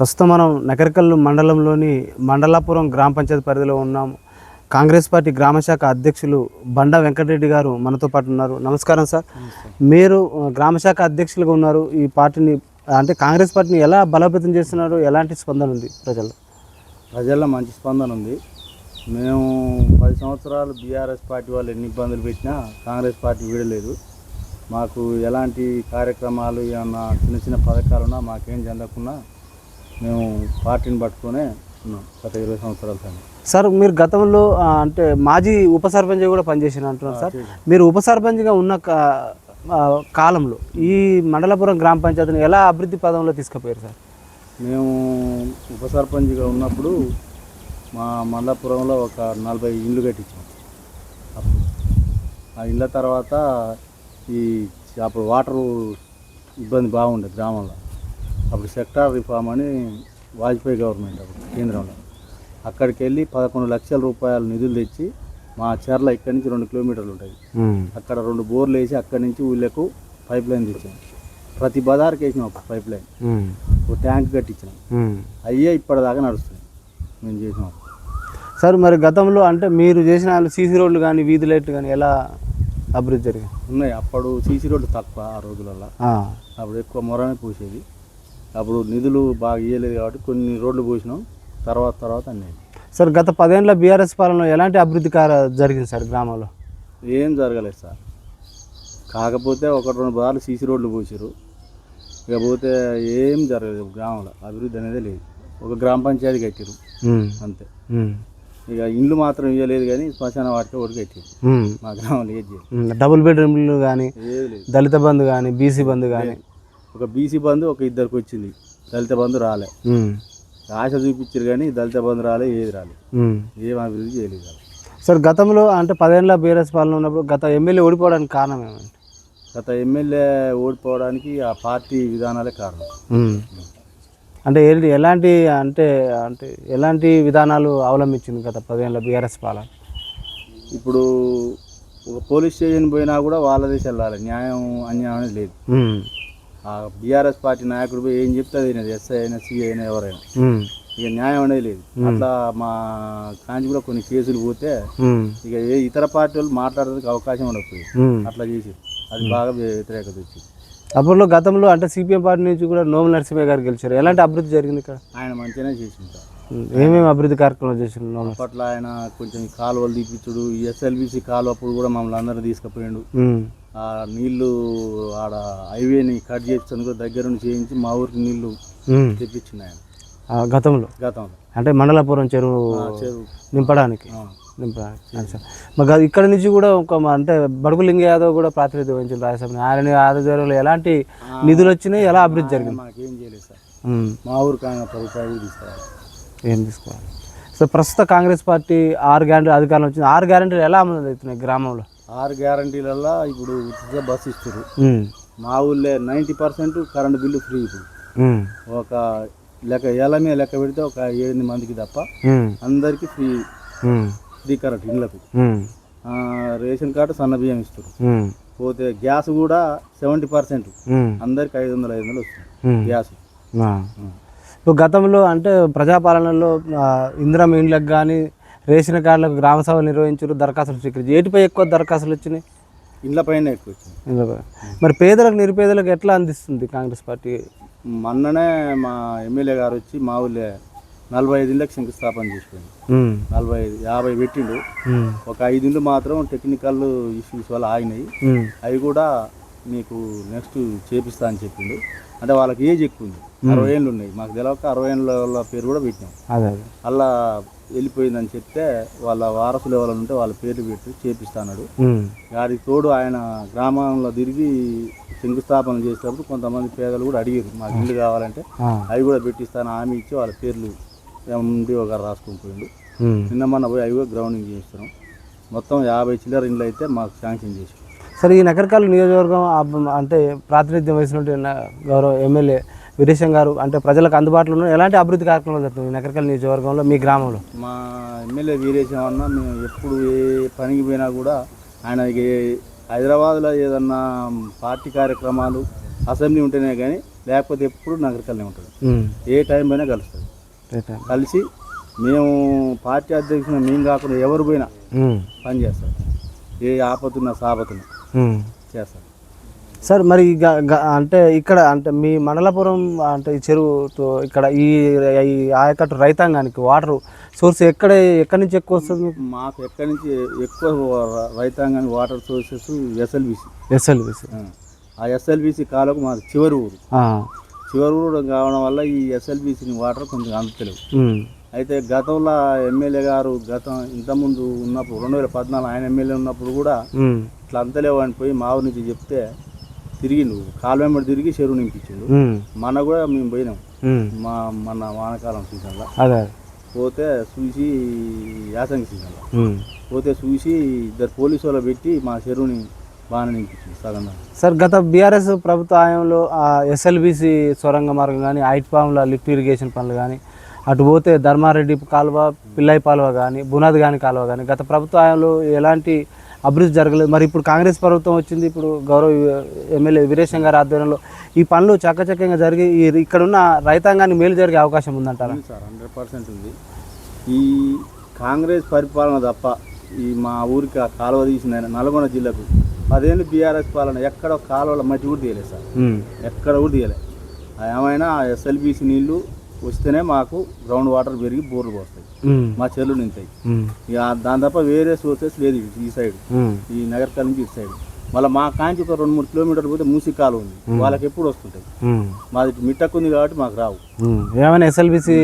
ప్రస్తుతం మనం నకరికల్లు మండలంలోని మండలాపురం గ్రామ పంచాయతీ పరిధిలో ఉన్నాము. కాంగ్రెస్ పార్టీ గ్రామశాఖ అధ్యక్షులు బండా వెంకటరెడ్డి గారు మనతో పాటు ఉన్నారు. నమస్కారం సార్. మీరు గ్రామశాఖ అధ్యక్షులుగా ఉన్నారు. ఈ పార్టీని అంటే కాంగ్రెస్ పార్టీని ఎలా బలోపేతం చేస్తున్నారు? ఎలాంటి స్పందన ఉంది ప్రజల్లో మంచి స్పందన ఉంది. మేము 10 సంవత్సరాలు బీఆర్ఎస్ పార్టీ వాళ్ళు ఎన్ని ఇబ్బందులు పెట్టినా కాంగ్రెస్ పార్టీ వీడలేదు. మాకు ఎలాంటి కార్యక్రమాలు ఏమన్నా చిన్న చిన్న పథకాలున్నా మాకేం చెందకుండా మేము పార్టీని పట్టుకునే ఉన్నాం గత 20 సంవత్సరాల కానీ. సార్, మీరు గతంలో అంటే మాజీ ఉప సర్పంచ్ కూడా పనిచేసిన అంటున్నారు సార్. మీరు ఉప సర్పంచ్గా ఉన్న కాలంలో ఈ మండలాపురం గ్రామ పంచాయతీని ఎలా అభివృద్ధి పదంలో తీసుకుపోయారు సార్? మేము ఉప సర్పంచ్గా ఉన్నప్పుడు మా మండలాపురంలో ఒక 40 ఇండ్లు కట్టించాం. అప్పుడు ఆ ఇళ్ళ తర్వాత అప్పుడు వాటరు ఇబ్బంది బాగుండే గ్రామంలో. అప్పుడు సెక్టార్ రిఫార్మ్ అని వాజ్పేయి గవర్నమెంట్ అప్పుడు కేంద్రంలో అక్కడికి వెళ్ళి 11 లక్షల రూపాయల నిధులు తెచ్చి మా చెర్ల ఇక్కడి నుంచి 2 కిలోమీటర్లు ఉంటుంది, అక్కడ 2 బోర్లు వేసి అక్కడి నుంచి ఊళ్ళకు పైప్ లైన్ తెచ్చాం. ప్రతి బజార్కి వేసినాం ఒక పైప్ లైన్, ఒక ట్యాంక్ కట్టించినాం. అయ్యే ఇప్పటిదాకా నడుస్తుంది మేము చేసినాం. సార్, మరి గతంలో అంటే మీరు చేసిన సీసీ రోడ్లు కానీ వీధి లైట్లు కానీ ఎలా అభివృద్ధి జరిగింది? ఉన్నాయి. అప్పుడు సీసీ రోడ్లు తక్కువ ఆ రోజులలో, అప్పుడు ఎక్కువ మొరమే పూసేది. అప్పుడు నిధులు బాగా ఇవ్వలేదు కాబట్టి కొన్ని రోడ్లు పోసినాం. తర్వాత అన్నీ. సార్, గత 10 ఏళ్ళ బీఆర్ఎస్ పాలనలో ఎలాంటి అభివృద్ధి జరిగింది సార్ గ్రామంలో? ఏం జరగలేదు సార్. కాకపోతే 1-2 బార్లు సీసీ రోడ్లు పోసారు. ఇకపోతే ఏం జరగలేదు గ్రామంలో. అభివృద్ధి అనేది లేదు. ఒక గ్రామ పంచాయతీ కట్టారు అంతే. ఇక ఇండ్లు మాత్రం ఇవ్వలేదు కానీ శ్మశాన వాటికి ఒకటి కట్టారు మా గ్రామంలో. ఏది చేయలేదు. డబుల్ బెడ్రూమ్లు కానీ, ఏది లేదు. దళిత బంధు కానీ, బీసీ బంధు కానీ. ఒక బీసీ బంధు ఒక 2కి వచ్చింది, దళిత బంధు రాలే. ఆశ చూపించారు కానీ దళిత బంధు రాలే, ఏది రాలే. ఏం అభివృద్ధి చేయలేదు. సార్, గతంలో అంటే 10 ఏళ్ళ బీఆర్ఎస్ పాలన ఉన్నప్పుడు గత ఎమ్మెల్యే ఓడిపోవడానికి కారణం ఏమంటే? గత ఎమ్మెల్యే ఓడిపోవడానికి ఆ పార్టీ విధానాలే కారణం. అంటే ఎలాంటి ఎలాంటి విధానాలు అవలంబించింది గత 10 ఏళ్ళ బీఆర్ఎస్ పాలన? ఇప్పుడు ఒక పోలీస్ స్టేషన్ పోయినా కూడా వాళ్ళదే చెల్లాలి, న్యాయం అన్యాయం అనేది లేదు. ఆ బీఆర్ఎస్ పార్టీ నాయకుడు పోయి ఏం చెప్తే అది ఎస్ఐ అయినా సిఐ అయినా ఎవరైనా ఇక న్యాయం అనేది లేదు. అట్లా మా కాంచి కూడా కొన్ని కేసులు పోతే ఇక ఏ ఇతర పార్టీ వాళ్ళు మాట్లాడడానికి అవకాశం ఉండకపోయింది. అట్లా చేసి అది బాగా వ్యతిరేకత వచ్చింది. అప్పట్లో గతంలో అంటే సిపిఎం పార్టీ నుంచి కూడా నోముల నరసింహయ్య గారు గెలిచారు. ఎలాంటి అభివృద్ధి జరిగింది ఇక్కడ? ఆయన మంచిగానే చేసింది. ఏమేమి అభివృద్ధి కార్యక్రమాలు చేసిండు? అప్పట్లో ఆయన కొంచెం కాలువలు తీపిచ్చుడు, ఎస్ఎల్బిసి కాలువ అప్పుడు కూడా మమ్మల్ని అందరూ తీసుకుపోయాడు. ఆ నీళ్లు ఆడ హైవేని కట్ చేసి దగ్గర నుంచి చేయించి మా ఊరికి నీళ్లు తెప్పించింది ఆయన గతంలో. అంటే మండలాపురం చెరువు నింపడానికి. మరి ఇక్కడ నుంచి కూడా ఒక అంటే బడుగు లింగ యాదవ్ కూడా ప్రాతినిధ్యం వహించిన రాజ్యసభ. ఆయన ఆధ్వర్యంలో ఎలాంటి నిధులు వచ్చినాయి, ఎలా అభివృద్ధి జరిగింది? మాకేం చేయలేదు సార్. మా ఊరికి ఆయన 10 రూపాయలు తీసుకోవాలి. ఏం తీసుకోవాలి? సో ప్రస్తుత కాంగ్రెస్ పార్టీ 6 గ్యారెంటీలు అధికారంలో వచ్చింది. 6 గ్యారెంటీలు ఎలా అమలు అవుతున్నాయి గ్రామంలో? 6 గ్యారెంటీలలో ఇప్పుడు ఉచిత బస్సు ఇస్తారు. మా ఊళ్ళో 90% కరెంటు బిల్లు ఫ్రీ. ఇప్పుడు ఒక లెక్క పెడితే ఒక 8 మందికి తప్ప అందరికి ఫ్రీ కరెంట్ ఇళ్ళకు. రేషన్ కార్డు సన్న బియ్యం ఇస్తారు. పోతే గ్యాస్ కూడా 70% అందరికి 500 వస్తుంది గ్యాస్. ఇప్పుడు గతంలో అంటే ప్రజాపాలనలో ఇందిరమ్మ ఇండ్లకు కానీ, రేషన్ కార్డులకు గ్రామ సభలు నిర్వహించారు, దరఖాస్తులు స్వీకరించి. ఏటిపై ఎక్కువ దరఖాస్తులు వచ్చినాయి? ఇండ్ల పైన ఎక్కువ వచ్చినాయి. మరి పేదలకు నిరుపేదలకు ఎట్లా అందిస్తుంది కాంగ్రెస్ పార్టీ? మొన్ననే మా ఎమ్మెల్యే గారు వచ్చి మా ఊళ్ళో 45 ఇళ్ళకి శంకుస్థాపన చేసిపోయింది. 50 పెట్టిండు. ఒక 5 ఇళ్ళు మాత్రం టెక్నికల్ ఇష్యూస్ వల్ల ఆగినాయి. అవి కూడా మీకు నెక్స్ట్ చేపిస్తా అని చెప్పిండు. అంటే వాళ్ళకి ఏజ్ ఎక్కువ ఉంది, 60 ఏళ్ళు ఉన్నాయి. మాకు తెలియక 60 ఏళ్ళ పేరు కూడా పెట్టినాం. అలా వెళ్ళిపోయిందని చెప్తే వాళ్ళ వారసులు ఎవరైనా ఉంటే వాళ్ళ పేర్లు పెట్టి చేపిస్తాడు. దానికి తోడు ఆయన గ్రామంలో తిరిగి శంకుస్థాపన చేసేటప్పుడు కొంతమంది పేదలు కూడా అడిగారు మాకు ఇల్లు కావాలంటే, అవి కూడా పెట్టిస్తాను హామీ ఇచ్చి వాళ్ళ పేర్లు ఎండిఓ గారు రాసుకొని పోయిండు. నిన్న మొన్న పోయి అవి కూడా గ్రౌండింగ్ చేస్తున్నాం. మొత్తం 50 చిల్లర ఇండ్లు అయితే మాకు శాంక్షన్ చేసి. సరే, ఈ నకరికల్లు నియోజకవర్గం అంటే ప్రాతినిధ్యం వహించినట్టు గౌరవ ఎమ్మెల్యే వీరేశం గారు అంటే ప్రజలకు అందుబాటులో ఉన్న ఎలాంటి అభివృద్ధి కార్యక్రమాలు జరుగుతుంది నకరికల్లు నియోజకవర్గంలో మీ గ్రామంలో? మా ఎమ్మెల్యే వీరేశం అన్న మేము ఎప్పుడు ఏ పనికి పోయినా కూడా ఆయనకి హైదరాబాద్లో ఏదన్నా పార్టీ కార్యక్రమాలు అసెంబ్లీ ఉంటేనే కానీ లేకపోతే ఎప్పుడు నగరికల్నే ఉంటుంది. ఉమ్. ఏ టైం అయినా కలుస్తుంది. రైట్. కలిసి మేము పార్టీ అధ్యక్షులు మేము కాకుండా ఎవరు పోయినా ఉమ్. పని చేస్తారు. ఏ ఆపతున్నా సాపతున్నా ఉమ్. చేస్తారు. సార్ మరి అంటే ఇక్కడ అంటే మీ మండలాపురం అంటే ఈ చెరువుతో ఇక్కడ ఈ ఆయకట్టు రైతాంగానికి వాటర్ సోర్స్ ఎక్కడి నుంచి ఎక్కువ వస్తుంది మీకు? మాకు ఎక్కడి నుంచి ఎక్కువ రైతాంగానికి వాటర్ సోర్సెస్ ఎస్ఎల్బిసి. ఎస్ఎల్బిసి. ఆ ఎస్ఎల్బిసి కాలకు మాది చివరి ఊరు కావడం వల్ల ఈ ఎస్ఎల్బిసి వాటర్ కొంచెం అందుతలేవు. అయితే గతంలో ఎమ్మెల్యే గారు ఇంతకుముందు ఉన్నప్పుడు 2014 ఆయన ఎమ్మెల్యే ఉన్నప్పుడు కూడా ఇట్లా అంతలేవు అని పోయి మా ఊరి నుంచి చెప్తే తిరిగిండు, కాలు వెంబడి తిరిగి చెరువు నింపించిండు. మన కూడా మేము పోయినాం మన వానకాలం సీజన్లో పోతే చూసి, యాసంగి సీజన్లో పోతే చూసి 2 పోలీసు వాళ్ళు పెట్టి మా చెరువుని బాగానే నింపించింది సగం. సార్ గత బీఆర్ఎస్ ప్రభుత్వ హయాంలో ఎస్ఎల్బిసి సొరంగ మార్గం కానీ, ఐట్ ఫామ్ల లిఫ్ట్ ఇరిగేషన్ పనులు కానీ, అటు పోతే ధర్మారెడ్డి కాలువ, పిల్లై కాలువ కానీ, బునాది కానీ కాలువ కానీ గత ప్రభుత్వ హయాంలో ఎలాంటి అభివృద్ధి జరగలేదు. మరి ఇప్పుడు కాంగ్రెస్ ప్రభుత్వం వచ్చింది, ఇప్పుడు గౌరవ ఎమ్మెల్యే వీరేశం గారి ఆధ్వర్యంలో ఈ పనులు చక్కచక్కంగా జరిగి ఇక్కడున్న రైతాంగాన్ని మేలు జరిగే అవకాశం ఉందంటారా? సార్ 100% ఉంది. ఈ కాంగ్రెస్ పరిపాలన తప్ప ఈ మా ఊరికి ఆ కాలువ తీసిన నల్గొండ జిల్లాకు 10 ఏళ్ళు బీఆర్ఎస్ పాలన ఎక్కడ కాలువల మట్టి కూడా తీయలేదు సార్. ఎక్కడ కూడా తీయలేదు. ఏమైనా ఎస్ఎల్బిసి నీళ్లు వస్తేనే మాకు గ్రౌండ్ వాటర్ పెరిగి బోర్లు పోస్తాయి, మా చెరువులు నింతాయి. ఇక దాని తప్ప వేరే సోర్సెస్ లేదు ఈ సైడ్, ఈ నగరకాల నుంచి ఈ సైడ్. మళ్ళీ మా కాంచి ఒక 2-3 కిలోమీటర్లు పోతే మూసి కాలువ ఉంది, వాళ్ళకి ఎప్పుడు వస్తుంటాయి. మాది మిట్టకుంది కాబట్టి మాకు రావు. ఏమైనా ఎస్ఎల్బిసి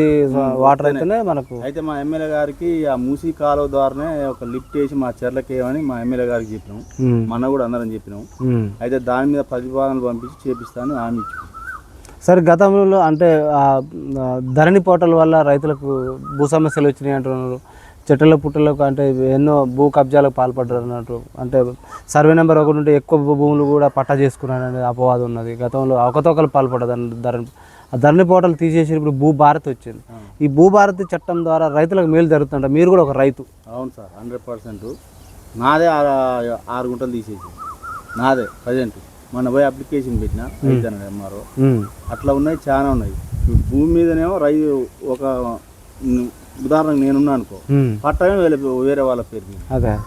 వాటర్ అయితేనే మనకు. అయితే మా ఎమ్మెల్యే గారికి ఆ మూసి కాలువ ద్వారానే ఒక లిఫ్ట్ వేసి మా చెర్లకి ఏమని మా ఎమ్మెల్యే గారికి చెప్పినాం, మన కూడా అందరం చెప్పినాం. అయితే దాని మీద ప్రతిపాదనలు పంపించి చేపిస్తాను హామీ ఇచ్చాం. సార్ గతంలో అంటే ధరణి పోర్టల్ వల్ల రైతులకు భూ సమస్యలు వచ్చినాయి అంటున్నారు, చెట్ల పుట్టలకు అంటే ఎన్నో భూ కబ్జాలకు పాల్పడ్డారు అన్నట్టు, అంటే సర్వే నెంబర్ 1 ఉంటే ఎక్కువ భూములు కూడా పట్టా చేసుకున్నారనే అపవాదం ఉన్నది. గతంలో అవకతవకలు పాల్పడ్డది. ధరణి పోర్టల్ తీసేసి ఇప్పుడు భూ భారతి వచ్చింది. ఈ భూ భారతి చట్టం ద్వారా రైతులకు మేలు జరుగుతుంట. మీరు కూడా ఒక రైతు. అవును సార్, 100%. నాదే 6 గుంటలు తీసేసి నాదే ప్రజెంట్. మన పోయి అప్లికేషన్ పెట్టినా రైతు ఎంఆర్ఓ. అట్లా ఉన్నాయి, చాలా ఉన్నాయి. భూమి మీదనేమో ఒక ఉదాహరణకు నేనున్నా అనుకో, పట్టమే వేరే వాళ్ళ పేరు మీద. అదే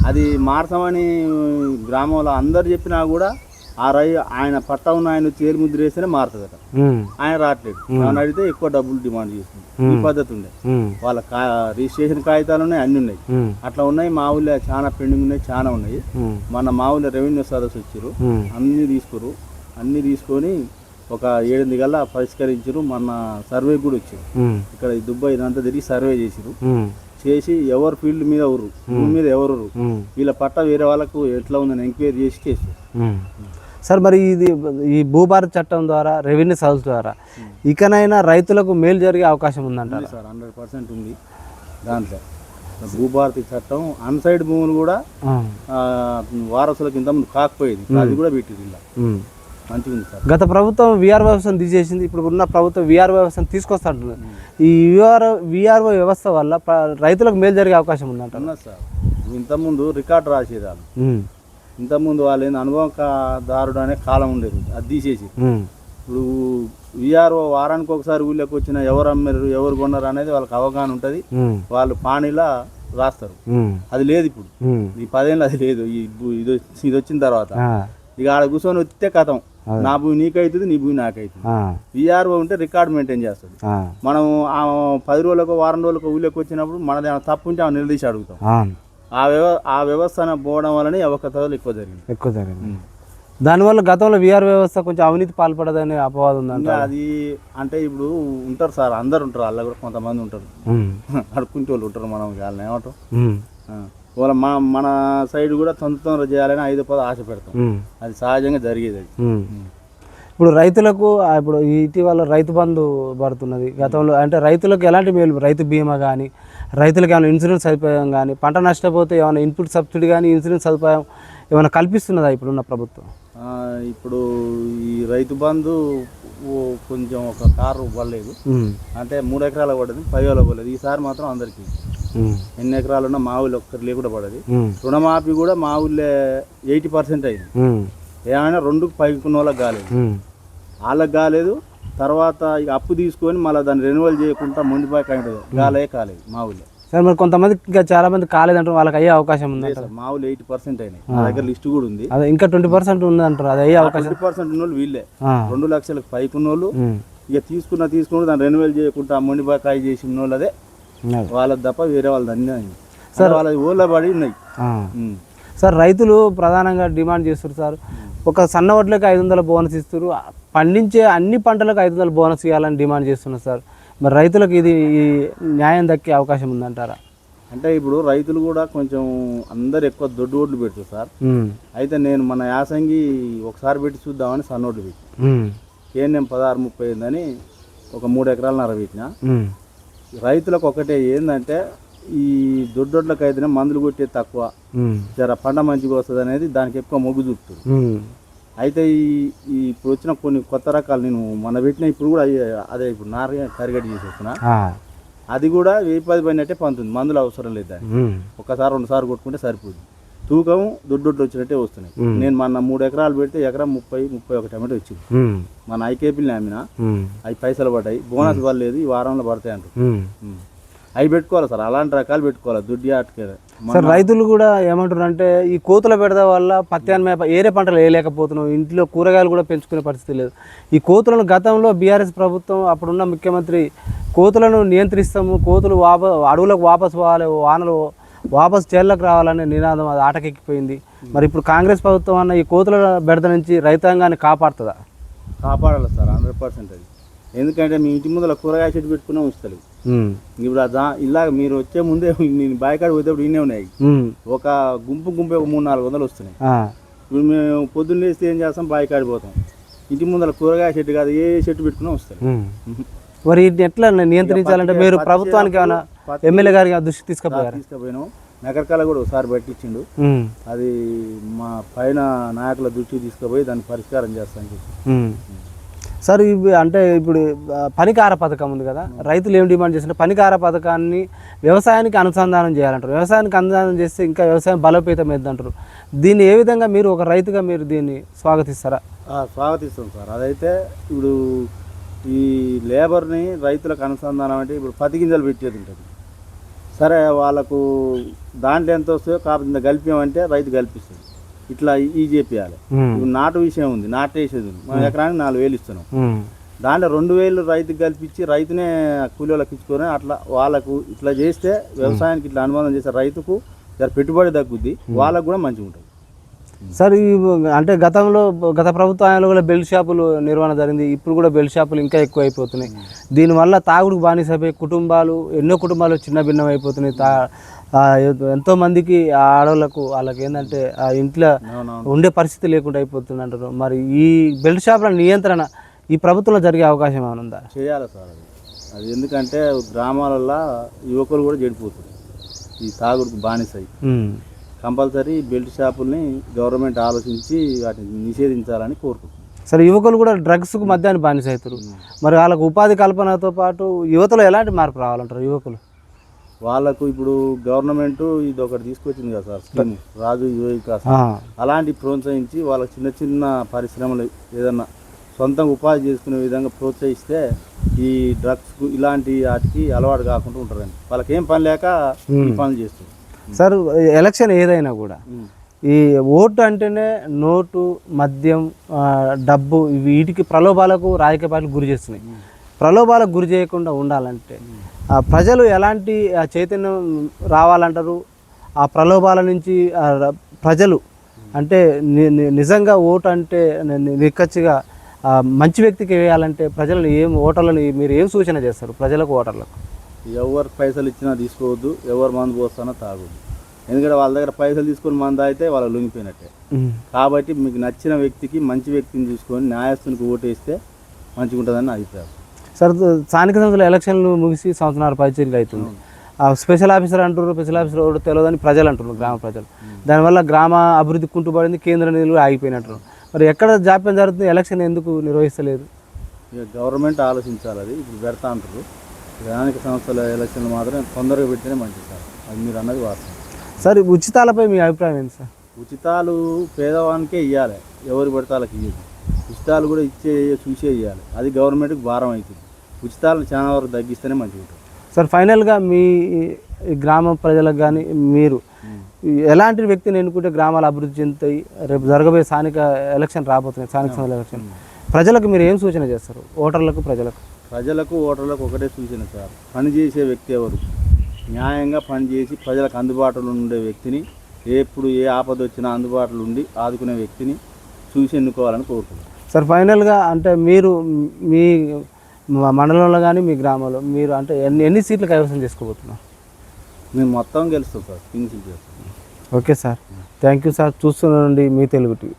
అది మార్చమని గ్రామంలో అందరు చెప్పినా కూడా ఆయన పట్ట ఉన్న ఆయన చేరు ముద్ర వేస్తేనే మారుతుందట. ఆయన రావట్లేదు. ఆయన అడిగితే ఎక్కువ డబ్బులు డిమాండ్ చేస్తుంది. ఈ పద్ధతి ఉండే వాళ్ళ రిజిస్ట్రేషన్ కాగితాలు ఉన్నాయి, అన్ని ఉన్నాయి. అట్లా ఉన్నాయి. మా ఊళ్ళో చాలా పెండింగ్ ఉన్నాయి, చాలా ఉన్నాయి. మన మా ఊళ్ళో రెవెన్యూ సదస్సు వచ్చారు, అన్ని తీసుకొని ఒక 7 గల్లా పరిష్కరించారు. మన సర్వే కూడా వచ్చారు. ఇక్కడ దుబాయ్ ఇదంతా తిరిగి సర్వే చేసి ఎవరు ఫీల్డ్ మీద భూమి మీద ఎవరు వీళ్ళ పట్ట వేరే వాళ్ళకు ఎట్లా ఉందని ఎంక్వైరీ చేసి సార్ మరి ఈ భూభారత్ చట్టం ద్వారా, రెవెన్యూ సదస్సు ద్వారా ఇకనైనా రైతులకు మేలు జరిగే అవకాశం ఉందంటారు? సార్ 100% ఉంది. దాంట్లో భూభారతి చట్టం అన్సైడ్ భూములు కూడా వారసులకు ఇంతకుముందు కాకపోయేది, అది కూడా పెట్టింది. ఇలా మంచిగా ఉంది సార్. గత ప్రభుత్వం విఆర్ వ్యవస్థను తీసేసింది, ఇప్పుడు ఉన్న ప్రభుత్వం విఆర్ వ్యవస్థను తీసుకొస్తా అంటున్నారు. ఈ విఆర్ఓ వ్యవస్థ వల్ల రైతులకు మేలు జరిగే అవకాశం ఉందంటారు? సార్ ఇంతకుముందు రికార్డు రాసేదాన్ని. ఇంతకుముందు వాళ్ళు అనుభవదారుడు అనే కాలం ఉండేది, అది తీసేసి ఇప్పుడు విఆర్ఓ వారానికి ఒకసారి ఊళ్ళోకి వచ్చిన ఎవరు అమ్మారు ఎవరు కొన్నారు అనేది వాళ్ళకి అవగాహన ఉంటుంది. వాళ్ళు పానీలా రాస్తారు. అది లేదు ఇప్పుడు. ఈ 10 ఏళ్ళు అది లేదు. ఇది వచ్చిన తర్వాత ఇక ఆడ కూర్చొని వస్తే కథం, నా భూమి నీకైతుంది, నీ భూమి నాకైతుంది. విఆర్ఓ ఉంటే రికార్డు మెయింటైన్ చేస్తుంది. మనం 10 రోజులకు వారం రోజులకు ఊళ్ళోకి వచ్చినప్పుడు మనది తప్పు ఉంటే ఆమె నిలదీసి అడుగుతాం. ఆ వ్యవస్థ పోవడం వల్లనే అవకతవకలు ఎక్కువ జరిగింది. దానివల్ల గతంలో విఆర్ వ్యవస్థ కొంచెం అవినీతి పాల్పడదని అపవాదం ఉందంటే అది అంటే ఇప్పుడు ఉంటారు సార్, అందరు ఉంటారు, అలా కూడా కొంతమంది ఉంటారు, అడుక్కుంటే వాళ్ళు ఉంటారు. మనం వాళ్ళని ఏమంటాం, వాళ్ళ మన సైడ్ కూడా తొందర చేయాలని 5-10 ఆశ పెడతాం. అది సహజంగా జరిగేది. ఇప్పుడు రైతులకు ఇప్పుడు ఇటీవల రైతు బంధు పడుతున్నది. గతంలో అంటే రైతులకు ఎలాంటి మేలు, రైతు బీమా కానీ, రైతులకు ఏమైనా ఇన్సూరెన్స్ సదుపాయం కానీ, పంట నష్టపోతే ఏమైనా ఇన్పుట్ సబ్సిడీ కానీ, ఇన్సూరెన్స్ సదుపాయం ఏమైనా కల్పిస్తున్నదా ఇప్పుడున్న ప్రభుత్వం? ఇప్పుడు ఈ రైతు బంధు కొంచెం ఒక కారు పడలేదు, అంటే 3 ఎకరాలకు పడ్డది, 10,000 పడలేదు. ఈసారి మాత్రం అందరికీ ఎన్ని ఎకరాలు ఉన్నా మా ఊళ్ళో ఒక్కరు లేకుండా పడది. రుణమాఫీ కూడా మా ఊళ్ళో 80% అయింది. ఏమైనా 2కు పైకి ఉన్న వాళ్ళకి కాలేదు. వాళ్ళకి కాలేదు. తర్వాత ఇక అప్పు తీసుకొని మళ్ళీ దాన్ని రెన్యువల్ చేయకుండా మొండిపోయి కాలేదు కాలేదు మా ఊళ్ళో. సార్ మరి కొంతమంది ఇంకా చాలా మంది కాలేదంటారు, వాళ్ళకి అయ్యే అవకాశం ఉంది సార్ మా ఊళ్ళో 80% అయినాయి. నా దగ్గర లిస్ట్ కూడా ఉంది. అదే ఇంకా 20% ఉంది అంటారు, అది అయ్యే అవకాశం. 20% ఉన్న వాళ్ళు వీళ్ళే 2 లక్షలకు పైకి ఉన్న వాళ్ళు ఇక తీసుకున్న దాన్ని రెన్యువల్ చేయకుండా మొండిపోయి చేసిన వాళ్ళు అదే వాళ్ళది తప్ప వేరే వాళ్ళది అన్నీ సార్ వాళ్ళ ఊళ్ళో పడి ఉన్నాయి. సార్ రైతులు ప్రధానంగా డిమాండ్ చేస్తారు సార్, ఒక సన్న వడ్లకి 500 బోనస్ ఇస్తారు, పండించే అన్ని పంటలకు 500 బోనస్ ఇవ్వాలని డిమాండ్ చేస్తున్నారు సార్. మరి రైతులకు ఇది న్యాయం దక్కే అవకాశం ఉందంటారా? అంటే ఇప్పుడు రైతులు కూడా కొంచెం అందరు ఎక్కువ దొడ్డు ఓట్లు పెడతారు సార్. అయితే నేను మన యాసంగి ఒకసారి పెట్టి చూద్దామని సన్నోట్లు పెట్టి కేఎన్ఎం 1630 అని ఒక 3 ఎకరాలన్నర పెట్టిన. రైతులకు ఒకటే ఏంటంటే ఈ దొడ్డొడ్లకు అయితేనే మందులు కొట్టేది తక్కువ, జర పంట మంచిగా వస్తుంది అనేది దానికి ఎక్కువ మొగ్గు చూపుతుంది. అయితే ఈ ఇప్పుడు వచ్చిన కొన్ని కొత్త రకాలు నేను మన పెట్టిన ఇప్పుడు కూడా అదే ఇప్పుడు నార కరిగడ్డి చేసేస్తున్నా, అది కూడా 1010 పడినట్టే పంతుంది, మందులు అవసరం లేదు. దాన్ని ఒకసారి 2 సార్లు కొట్టుకుంటే సరిపోతుంది. తూకం దొడ్డొడ్లు వచ్చినట్టే వస్తున్నాయి. నేను మన 3 ఎకరాలు పెడితే ఎకరం 30-31 టమాటో వచ్చింది. మన ఐకేపీలు అమ్మినా అవి పైసలు పడ్డాయి, బోనస్ పడలేదు, ఈ వారంలో పడతాయి అంటారు. అవి పెట్టుకోవాలి సార్, అలాంటి రకాలు పెట్టుకోవాలి దొడ్డి ఆటకే. సార్ రైతులు కూడా ఏమంటారు అంటే ఈ కోతుల పెడద వల్ల పత్యాన్మయ ఏరే పంటలు వేయలేకపోతున్నాం, ఇంట్లో కూరగాయలు కూడా పెంచుకునే పరిస్థితి లేదు. ఈ కోతులను గతంలో బీఆర్ఎస్ ప్రభుత్వం అప్పుడున్న ముఖ్యమంత్రి కోతులను నియంత్రిస్తాము, కోతులు అడవులకు వాపసు పోవాలి, వానలు వాపసు చేళ్ళకు రావాలనే నినాదం అది ఆటకెక్కిపోయింది. మరి ఇప్పుడు కాంగ్రెస్ ప్రభుత్వం అన్న ఈ కోతుల బెడద నుంచి రైతాంగాన్ని కాపాడుతుందా? కాపాడాలి సార్ 100%. అది ఎందుకంటే మీ ఇంటి ముందర కూరగాయ చెట్టు పెట్టుకునే ఉంచుతారు. ఇప్పుడు ఇలా మీరు వచ్చే ముందే నేను బాయికాడ పోయేటప్పుడు ఇన్నే ఉన్నాయి, ఒక గుంపు ఒక 300-400 వస్తున్నాయి. ఇప్పుడు మేము పొద్దున్న లేస్తే ఏం చేస్తాం, బాయికాడి పోతాం, ఇంటి ముందర కూరగాయ చెట్టు కాదు ఏ చెట్టు పెట్టుకునే వస్తారు. మరి ఎట్లా నియంత్రించాలంటే మీరు ప్రభుత్వానికి ఏమైనా ఎమ్మెల్యే గారికి దృష్టి తీసుకుపోయినాం. నగరకాల కూడా ఒకసారి పట్టించిండు, అది మా పైన నాయకుల దృష్టికి తీసుకుపోయి దాన్ని పరిష్కారం చేస్తాను చెప్పి. సార్ ఇవి అంటే ఇప్పుడు పనికార పథకం ఉంది కదా, రైతులు ఏం డిమాండ్ చేస్తుంటే పనికార పథకాన్ని వ్యవసాయానికి అనుసంధానం చేయాలంటారు, వ్యవసాయానికి అనుసంధానం చేస్తే ఇంకా వ్యవసాయం బలోపేతం అవుతుందంటారు. దీన్ని ఏ విధంగా మీరు ఒక రైతుగా మీరు దీన్ని స్వాగతిస్తారా? స్వాగతిస్తాం సార్. అదైతే ఇప్పుడు ఈ లేబర్ని రైతులకు అనుసంధానం అంటే ఇప్పుడు పత్తి గింజలు పెట్టేది ఉంటుంది, సరే వాళ్ళకు దాంట్లో ఎంత వస్తుందో కాకపోతే కలిపామంటే రైతు కల్పిస్తుంది, ఇట్లా ఈ చేపియాలి. ఇప్పుడు నాటు విషయం ఉంది, నాటు వేసేది ఉంది, మనం ఎకరానికి 4000 ఇస్తున్నాం, దాంట్లో 2000 రైతుకి కల్పించి రైతునే కూలీలకు ఇచ్చుకొని అట్లా వాళ్ళకు ఇట్లా చేస్తే వ్యవసాయానికి ఇట్లా అనుబంధం చేస్తే రైతుకు పెట్టుబడి తగ్గుద్ది, వాళ్ళకు కూడా మంచిగా ఉంటుంది. సార్ అంటే గత ప్రభుత్వాలు కూడా బెల్ట్ షాపులు నిర్వహణ జరిగింది, ఇప్పుడు కూడా బెల్ట్ షాపులు ఇంకా ఎక్కువ అయిపోతున్నాయి. దీనివల్ల తాగుడుకు బానిసైపోయి ఎన్నో కుటుంబాలు చిన్న భిన్నం అయిపోతున్నాయి. ఎంతోమందికి ఆడవాళ్ళకు వాళ్ళకి ఏంటంటే ఆ ఇంట్లో ఉండే పరిస్థితి లేకుండా అయిపోతుంది అంటారు. మరి ఈ బెల్ట్ షాపుల నియంత్రణ ఈ ప్రభుత్వంలో జరిగే అవకాశం ఏమైనా ఉందా? చేయాలి సార్ అది ఎందుకంటే గ్రామాలలో యువకులు కూడా చెడిపోతుంది, ఈ తాగుడుకు బానిసై. కంపల్సరీ బెల్ట్ షాపుల్ని గవర్నమెంట్ ఆలోచించి వాటిని నిషేధించాలని కోరుకుంటున్నాం. సరే, యువకులు కూడా డ్రగ్స్కు మధ్యాహ్నం బానిస అవుతారు, మరి వాళ్ళకు ఉపాధి కల్పనతో పాటు యువతలో ఎలాంటి మార్పు రావాలంటారు? యువకులు వాళ్ళకు ఇప్పుడు గవర్నమెంట్ ఇది ఒకటి తీసుకొచ్చింది కదా సార్, స్కీమ్ రాజు యువ వికాస్, అలాంటి ప్రోత్సహించి వాళ్ళకి చిన్న చిన్న పరిశ్రమలు ఏదన్నా సొంతంగా ఉపాధి చేసుకునే విధంగా ప్రోత్సహిస్తే ఈ డ్రగ్స్ ఇలాంటి వాటికి అలవాటు కాకుండా ఉంటారండి. వాళ్ళకి ఏం పని లేక ఈ పనులు చేస్తారు. సార్, ఎలక్షన్ ఏదైనా కూడా ఈ ఓటు అంటేనే నోటు, మద్యం, డబ్బు వీటికి ప్రలోభాలకు రాజకీయ పార్టీలు గురి చేస్తున్నాయి. ప్రలోభాలకు గురి చేయకుండా ఉండాలంటే ప్రజలు ఎలాంటి చైతన్యం రావాలంటారు? ఆ ప్రలోభాల నుంచి ప్రజలు అంటే నిజంగా ఓటు అంటే నిక్కచ్చిగా మంచి వ్యక్తికి వేయాలంటే ప్రజలను ఓటర్లను మీరు ఏం సూచన చేస్తారు ప్రజలకు, ఓటర్లకు? ఎవరు పైసలు ఇచ్చినా తీసుకోవద్దు, ఎవరు మందు పోస్తానో తాగొద్దు. ఎందుకంటే వాళ్ళ దగ్గర పైసలు తీసుకొని మందు అయితే వాళ్ళు లొంగిపోయినట్టే. కాబట్టి మీకు నచ్చిన వ్యక్తికి, మంచి వ్యక్తిని చూసుకొని న్యాయస్తునికి ఓటేస్తే మంచిగా ఉంటుందని నా అభిప్రాయం. సార్, స్థానిక సంస్థల ఎలక్షన్లు ముగిసి సంవత్సరాల పరిచయం అవుతుంది. స్పెషల్ ఆఫీసర్ అంటారు, స్పెషల్ ఆఫీసర్ ఒకటి తెలియదని ప్రజలు అంటున్నారు, గ్రామ ప్రజలు. దానివల్ల గ్రామ అభివృద్ధి కుంటుపడింది, కేంద్ర నిధులు ఆగిపోయినట్టు. మరి ఎక్కడ జాప్యం జరుగుతుంది? ఎలక్షన్ ఎందుకు నిర్వహిస్తలేదు? ఇక గవర్నమెంట్ ఆలోచించాలి. అది ఇప్పుడు పెడతా అంటారు, స్థానిక సంస్థల ఎలక్షన్లు మాత్రం తొందరగా పెట్టినే మంచిది సార్, అది మీరు అన్నది వాస్తవం. సార్, ఉచితాలపై మీ అభిప్రాయం ఏంటి సార్? ఉచితాలు పేదవానికే ఇవ్వాలి, ఎవరు పెడతాలకి ఇవ్వదు. ఉచిత ఉచితాలు కూడా చూసే ఇవ్వాలి. అది గవర్నమెంట్కి భారం అవుతుంది. ఉచితాలను చాలా వరకు తగ్గిస్తేనే మంచిగా ఉంటుంది. సార్ ఫైనల్గా మీ ఈ గ్రామ ప్రజలకు కానీ మీరు ఎలాంటి వ్యక్తిని ఎన్నుకుంటే గ్రామాలు అభివృద్ధి చెందుతాయి? రేపు జరగబోయే స్థానిక ఎలక్షన్ రాబోతున్నాయి, స్థానిక సంస్థల ఎలక్షన్. ప్రజలకు మీరు ఏం సూచన చేస్తారు? ఓటర్లకు, ప్రజలకు ఓటర్లకు ఒకటే సూచన సార్, పని చేసే వ్యక్తి ఎవరు, న్యాయంగా పనిచేసి ప్రజలకు అందుబాటులో ఉండే వ్యక్తిని, ఎప్పుడు ఏ ఆపద వచ్చినా అందుబాటులో ఉండి ఆదుకునే వ్యక్తిని చూసి ఎన్నుకోవాలని కోరుకుంటున్నాను. సార్ ఫైనల్గా అంటే మీరు మీ మండలంలో కానీ మీ గ్రామంలో మీరు అంటే ఎన్ని సీట్లు కైవసం చేసుకోబోతున్నారు? మేము మొత్తం గెలుస్తాం సార్, కింగ్ సీట్ చేస్తాం. Okay sir, thank you sir. చూస్తున్నానండి మీ తెలుగు టీవీ.